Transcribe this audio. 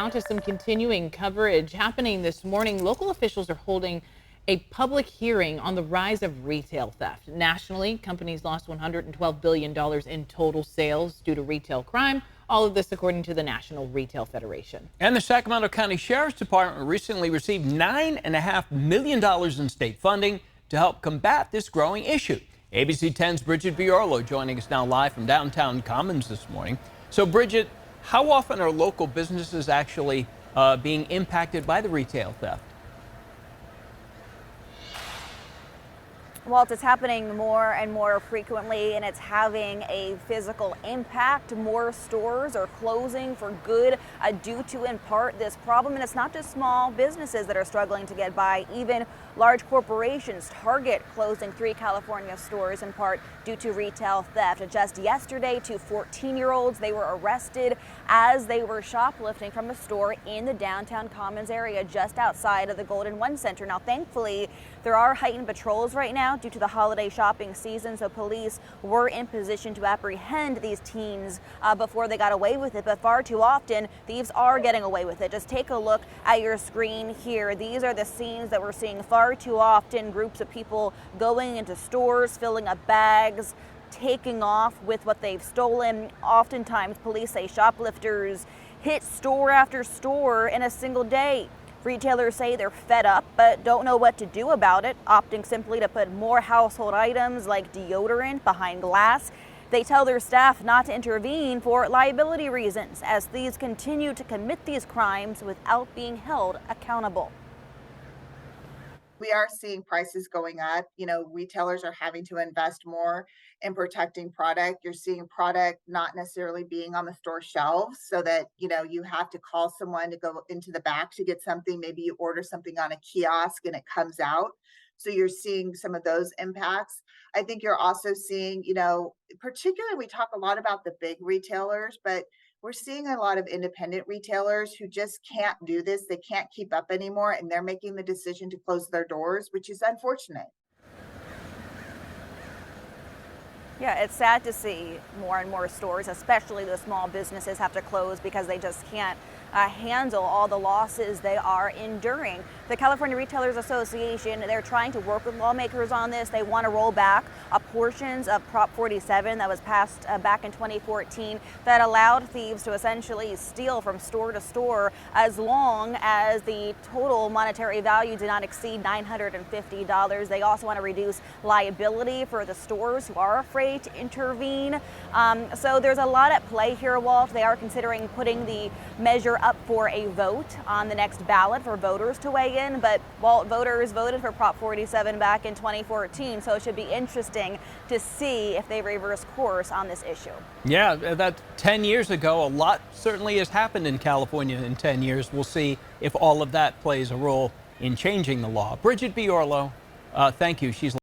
Now to some continuing coverage happening this morning. Local officials are holding a public hearing on the rise of retail theft. Nationally, companies lost $112 billion in total sales due to retail crime. All of this according to the National Retail Federation. And the Sacramento County Sheriff's Department recently received $9.5 million in state funding to help combat this growing issue. ABC 10's Bridget Biorlo joining us now live from downtown Commons this morning. So, Bridget, how often are local businesses actually being impacted by the retail theft? Well, it's happening more and more frequently, and it's having a physical impact. More stores are closing for good due to, in part, this problem. And it's not just small businesses that are struggling to get by. Even large corporations, Target closing 3 California stores in part due to retail theft. Just yesterday, 2 14-year-olds, they were arrested as they were shoplifting from a store in the downtown Commons area just outside of the Golden One Center. Now, thankfully, there are heightened patrols right now due to the holiday shopping season, so police were in position to apprehend these teens before they got away with it. But far too often, thieves are getting away with it. Just take a look at your screen here. These are the scenes that we're seeing far too often. Groups of people going into stores, filling up bags, taking off with what they've stolen. Oftentimes, police say shoplifters hit store after store in a single day. Retailers say they're fed up but don't know what to do about it, opting simply to put more household items like deodorant behind glass. They tell their staff not to intervene for liability reasons as thieves continue to commit these crimes without being held accountable. We are seeing prices going up. Retailers are having to invest more in protecting product. You're seeing product not necessarily being on the store shelves so that, you have to call someone to go into the back to get something. Maybe you order something on a kiosk and it comes out. So you're seeing some of those impacts. I think you're also seeing, particularly we talk a lot about the big retailers, but we're seeing a lot of independent retailers who just can't do this. They can't keep up anymore, and they're making the decision to close their doors, which is unfortunate. Yeah, it's sad to see more and more stores, especially the small businesses, have to close because they just can't handle all the losses they are enduring. The California Retailers Association, they're trying to work with lawmakers on this. They want to roll back portions of Prop 47 that was passed back in 2014 that allowed thieves to essentially steal from store to store as long as the total monetary value did not exceed $950. They also want to reduce liability for the stores who are afraid to intervene. So there's a lot at play here, Walt. They are considering putting the measure up for a vote on the next ballot for voters to weigh in. But Walt, voters voted for Prop 47 back in 2014, so it should be interesting to see if they reverse course on this issue. Yeah, that 10 years ago, a lot certainly has happened in California in 10 years. We'll see if all of that plays a role in changing the law. Bridget Biorlo, thank you. She's